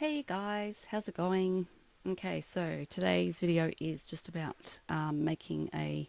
Hey guys, how's it going? Okay, so today's video is just about making a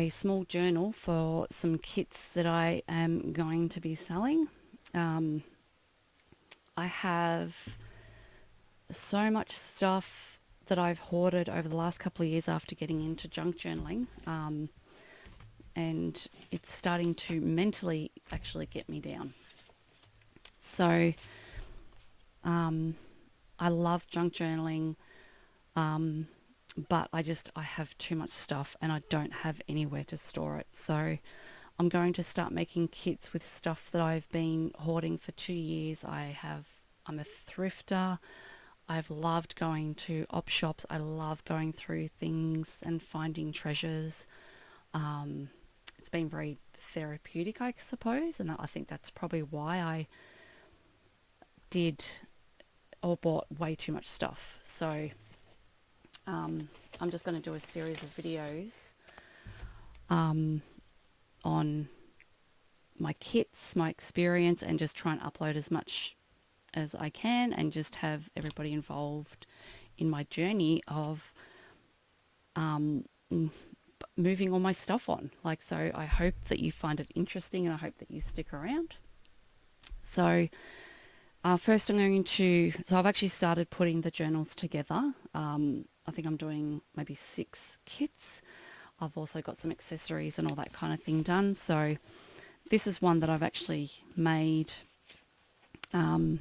small journal for some kits that I am going to be selling. Um, I have so much stuff that I've hoarded over the last couple of years after getting into junk journaling, and it's starting to mentally actually get me down. So um, I love junk journaling. But I have too much stuff and I don't have anywhere to store it. So I'm going to start making kits with stuff that I've been hoarding for 2 years. I'm a thrifter. I've loved going to op shops. I love going through things and finding treasures. Um, it's been very therapeutic, I suppose, and I think that's probably why I did or bought way too much stuff. So I'm just going to do a series of videos on my kits, my experience, and just try and upload as much as I can and just have everybody involved in my journey of moving all my stuff on. So I hope that you find it interesting and I hope that you stick around. So first so I've actually started putting the journals together. I think I'm doing maybe 6 kits. I've also got some accessories and all that kind of thing done. So this is one that I've actually made. I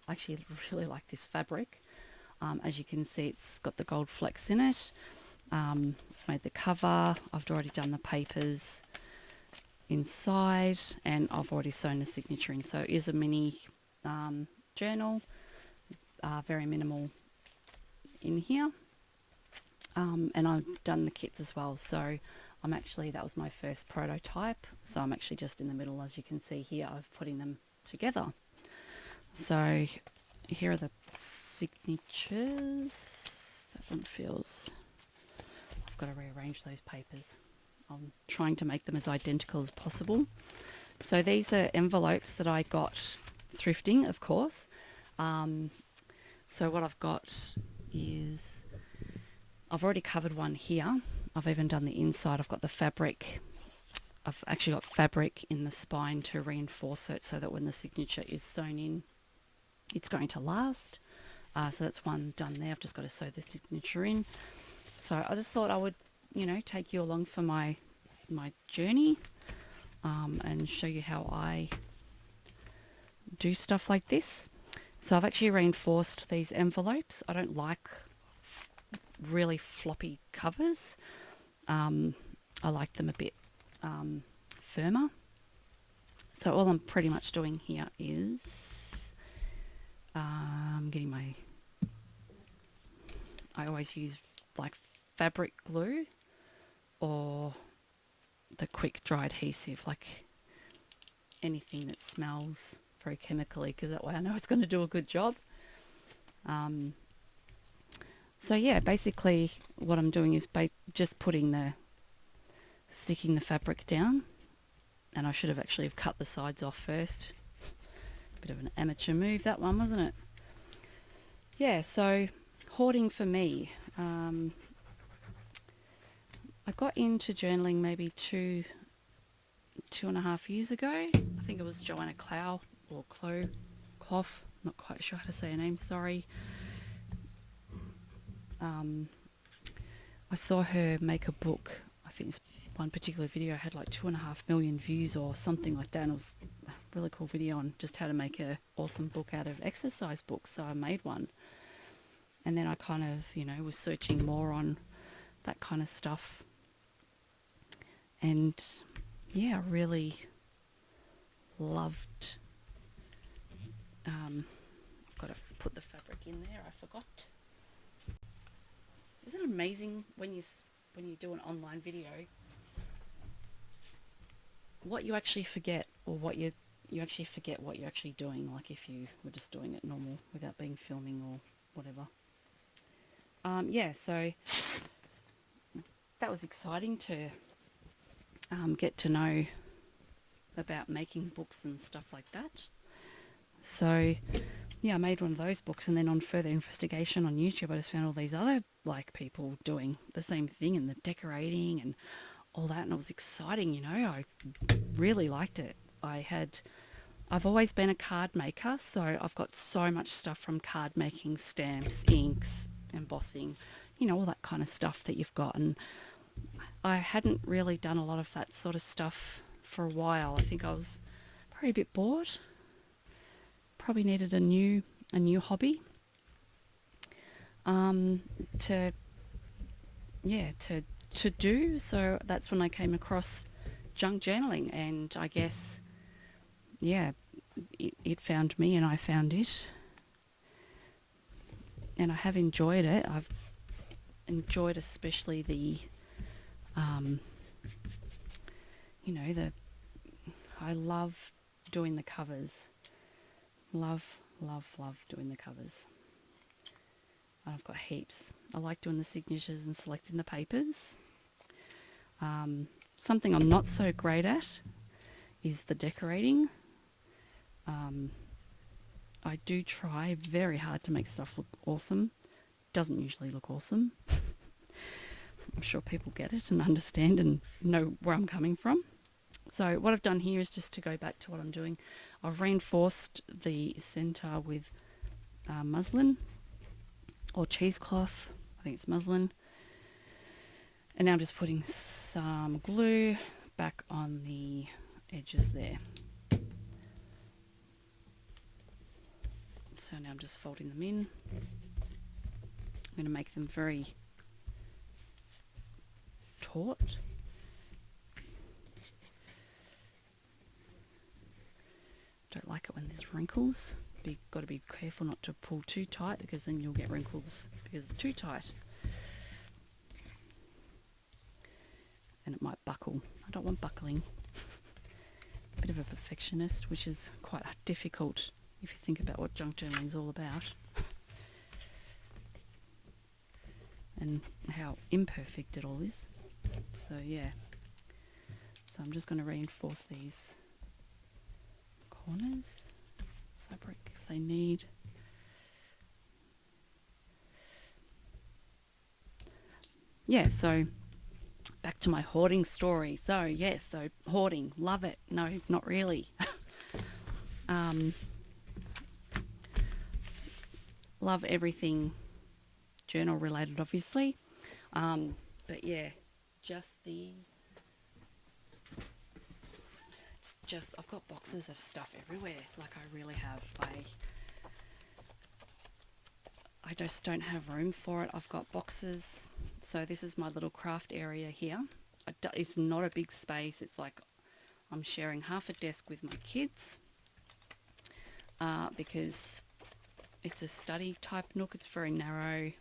actually really like this fabric. As you can see, it's got the gold flecks in it. Made the cover. I've already done the papers inside, and I've already sewn the signature in. So it is a mini journal, very minimal in here. And I've done the kits as well. So that was my first prototype. So I'm actually just in the middle, as you can see here, of putting them together. So here are the signatures. That one feels... I've got to rearrange those papers. I'm trying to make them as identical as possible. So these are envelopes that I got thrifting, of course. So what I've got is... I've already covered one here. I've even done the inside. I've got the fabric. I've actually got fabric in the spine to reinforce it so that when the signature is sewn in, it's going to last. So that's one done there. I've just got to sew the signature in. So I just thought I would, take you along for my journey and show you how I do stuff like this. So I've actually reinforced these envelopes. I don't like really floppy covers. I like them a bit firmer. So all I'm pretty much doing here is I always use like fabric glue or the quick dry adhesive, like anything that smells very chemically, because that way I know it's going to do a good job. So yeah, basically what I'm doing is just sticking the fabric down, and I should have actually cut the sides off first. Bit of an amateur move, that one, wasn't it? Yeah, so hoarding for me. I got into journaling maybe 2.5 years ago. I think it was Joanna Clough or Clough. Not quite sure how to say her name, sorry. I saw her make a book. I think this one particular video had like 2.5 million views or something like that. And it was a really cool video on just how to make an awesome book out of exercise books. So I made one. And then I kind of, was searching more on that kind of stuff. And yeah, I really loved... I've got to put the fabric in there. I forgot. Isn't it amazing when you do an online video, what you actually forget, or what you actually forget what you're actually doing, like if you were just doing it normal without being filming or whatever. Yeah, so that was exciting to get to know about making books and stuff like that. So yeah, I made one of those books, and then on further investigation on YouTube, I just found all these other like people doing the same thing and the decorating and all that, and it was exciting. I really liked it. I've always been a card maker, so I've got so much stuff from card making, stamps, inks, embossing, all that kind of stuff that you've got. And I hadn't really done a lot of that sort of stuff for a while. I think I was probably a bit bored. Probably needed a new hobby. To yeah to do. So that's when I came across junk journaling, and I guess yeah, it found me and I found it, and I have enjoyed it. I've enjoyed especially the um, the I love doing the covers. Love, love, love doing the covers. I've got heaps. I like doing the signatures and selecting the papers. Something I'm not so great at is the decorating. Um, I do try very hard to make stuff look awesome. Doesn't usually look awesome. I'm sure people get it and understand and know where I'm coming from. So what I've done here is just to go back to what I'm doing. I've reinforced the centre with muslin or cheesecloth. I think it's muslin. And now I'm just putting some glue back on the edges there. So now I'm just folding them in. I'm going to make them very taut. Don't like it when there's wrinkles. Got to be careful not to pull too tight, because then you'll get wrinkles because it's too tight. And it might buckle. I don't want buckling. Bit of a perfectionist, which is quite difficult if you think about what junk journaling is all about. And how imperfect it all is. So yeah. So I'm just going to reinforce these corners, fabric if they need. Yeah, so back to my hoarding story. So yes, so hoarding, love it. No, not really. Love everything journal related, obviously. But yeah, it's just I've got boxes of stuff everywhere. Like I really have. I just don't have room for it. I've got boxes. So this is my little craft area here. It's not a big space. It's like I'm sharing half a desk with my kids because it's a study type nook. It's very narrow.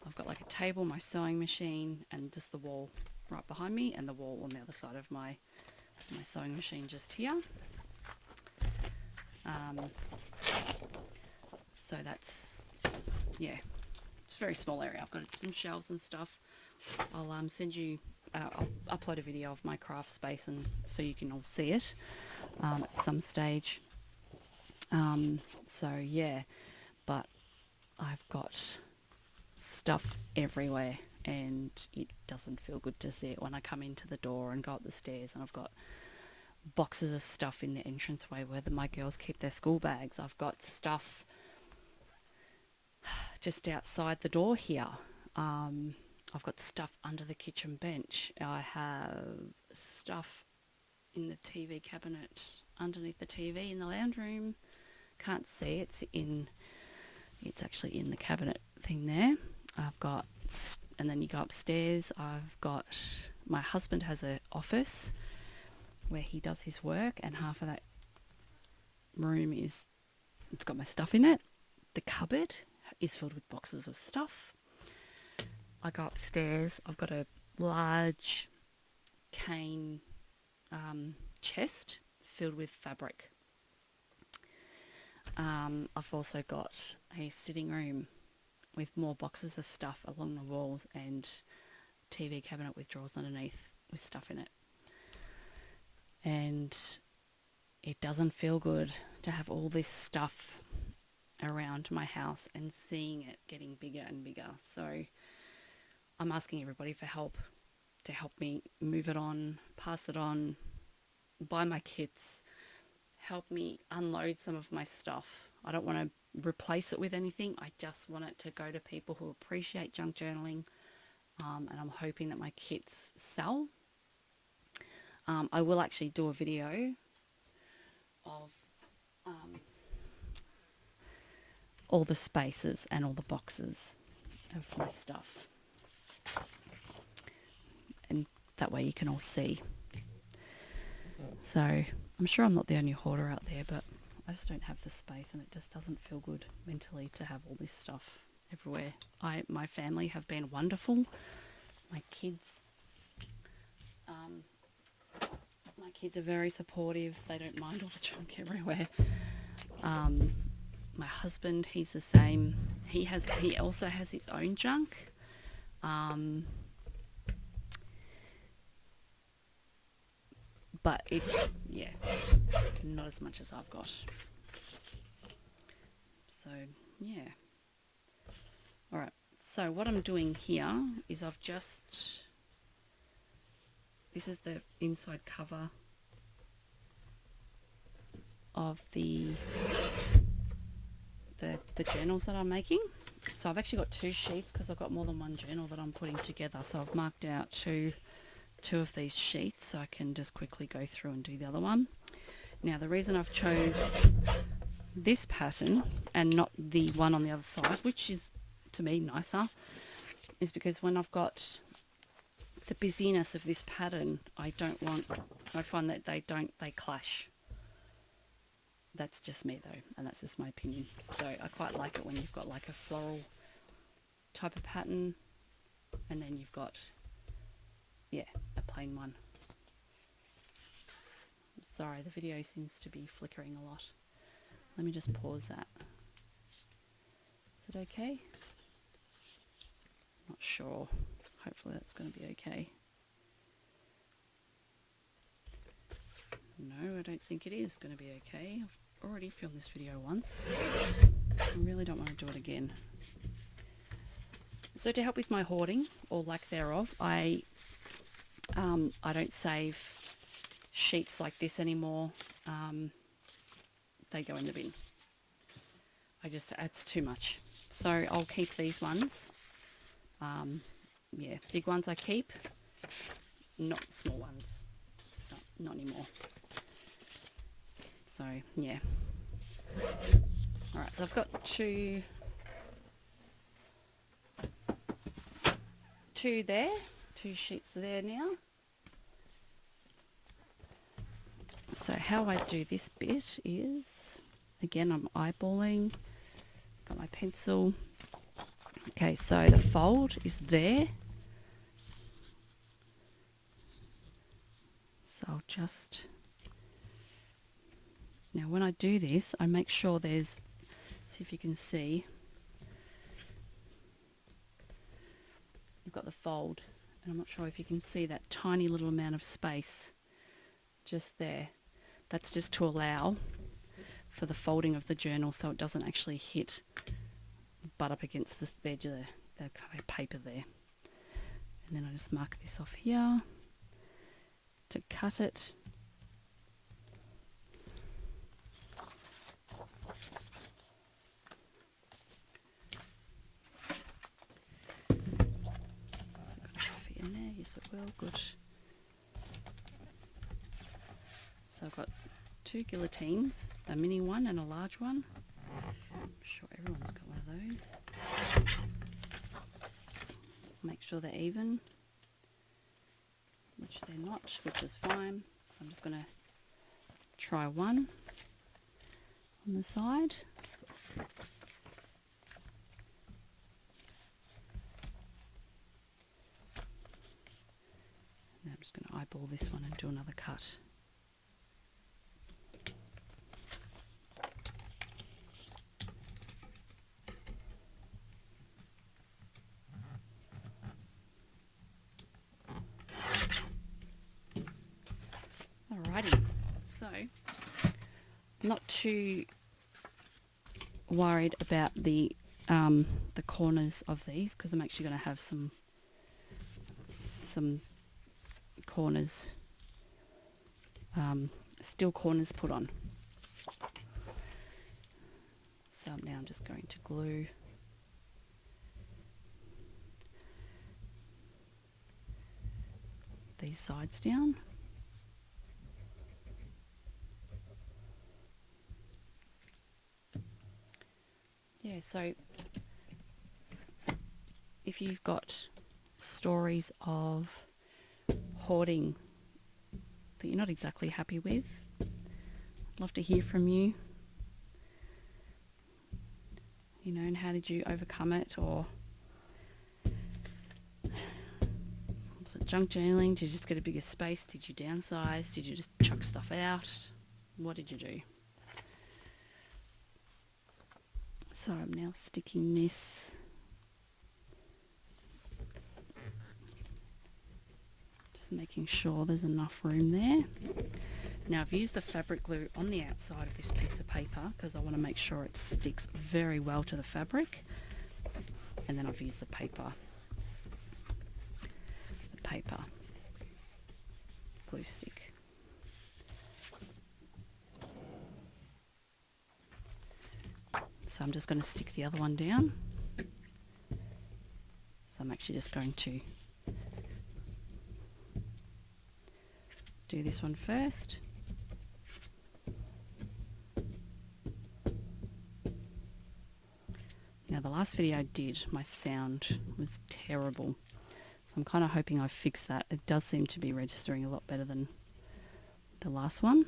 I've got like a table, my sewing machine, and just the wall right behind me, and the wall on the other side of my sewing machine just here. So that's, yeah, it's a very small area. I've got some shelves and stuff. I'll send you, I'll upload a video of my craft space, and so you can all see it at some stage. So yeah, but I've got stuff everywhere, and it doesn't feel good to see it when I come into the door and go up the stairs, and I've got boxes of stuff in the entranceway where my girls keep their school bags. I've got stuff just outside the door here. I've got stuff under the kitchen bench. I have stuff in the TV cabinet underneath the TV in the lounge room. Can't see, it's actually in the cabinet thing there. I've got, and then you go upstairs, I've got, my husband has an office where he does his work, and half of that room it's got my stuff in it. The cupboard is filled with boxes of stuff. I go upstairs, I've got a large cane chest filled with fabric. I've also got a sitting room with more boxes of stuff along the walls, and TV cabinet with drawers underneath with stuff in it. And it doesn't feel good to have all this stuff around my house and seeing it getting bigger and bigger. So I'm asking everybody for help to help me move it on, pass it on, buy my kits, help me unload some of my stuff. I don't want to replace it with anything. I just want it to go to people who appreciate junk journaling, and I'm hoping that my kits sell. I will actually do a video of all the spaces and all the boxes of my stuff, and that way you can all see. So I'm sure I'm not the only hoarder out there, but I just don't have the space, and it just doesn't feel good mentally to have all this stuff everywhere. My family have been wonderful. My kids are very supportive. They don't mind all the junk everywhere. My husband, he's the same. He also has his own junk. But it's, yeah, not as much as I've got. So, yeah. Alright, so what I'm doing here is this is the inside cover of the journals that I'm making. So I've actually got 2 sheets because I've got more than one journal that I'm putting together. So I've marked out two of these sheets so I can just quickly go through and do the other one. Now the reason I've chose this pattern and not the one on the other side, which is to me nicer, is because when I've got the busyness of this pattern, I find that they clash. That's just me though, and that's just my opinion. So I quite like it when you've got like a floral type of pattern, and then you've got, yeah, a plain one. Sorry, the video seems to be flickering a lot. Let me just pause that. Is it okay? Not sure. Hopefully that's going to be okay. No, I don't think it is going to be okay. I've already filmed this video once. I really don't want to do it again. So to help with my hoarding, or lack thereof, I don't save sheets like this anymore. They go in the bin. It's too much. So I'll keep these ones. Yeah, big ones I keep, not small ones. Not anymore. So yeah. Alright, so I've got two there, 2 sheets there now. So how I do this bit is, again, I'm eyeballing, got my pencil. Okay, so the fold is there. So I'll just, now when I do this, I make sure there's, see if you can see, you've got the fold, and I'm not sure if you can see that tiny little amount of space just there. That's just to allow for the folding of the journal so it doesn't actually butt up against the edge of the paper there. And then I just mark this off here to cut it. So got a fit in there, yes it will, good. So I've got 2 guillotines, a mini one and a large one. I'm sure everyone's got one of those. Make sure they're even, which they're not, which is fine. So I'm just going to try one on the side. And then I'm just going to eyeball this one and do another cut. Alrighty, so not too worried about the corners of these, because I'm actually going to have some corners, steel corners put on. So now I'm just going to glue these sides down. Yeah, so if you've got stories of hoarding that you're not exactly happy with, I'd love to hear from you. You know, and how did you overcome it? Or was it junk journaling? Did you just get a bigger space? Did you downsize? Did you just chuck stuff out? What did you do? So I'm now sticking this making sure there's enough room there. Now I've used the fabric glue on the outside of this piece of paper because I want to make sure it sticks very well to the fabric, and then I've used the paper glue stick. So I'm just going to stick the other one down. So I'm actually just going to do this one first. Now the last video I did, my sound was terrible. So I'm kind of hoping I've fixed that. It does seem to be registering a lot better than the last one.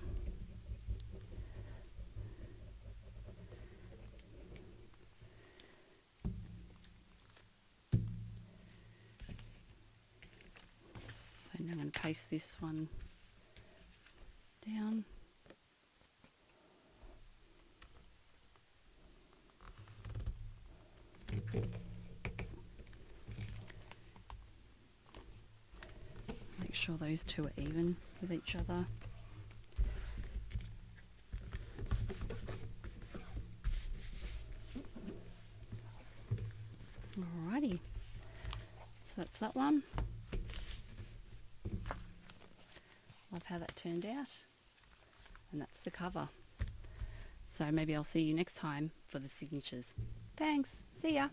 So now I'm going to paste this one down. Make sure those two are even with each other. Alrighty, so that's that one. Love how that turned out. And that's the cover. So maybe I'll see you next time for the signatures. Thanks, see ya.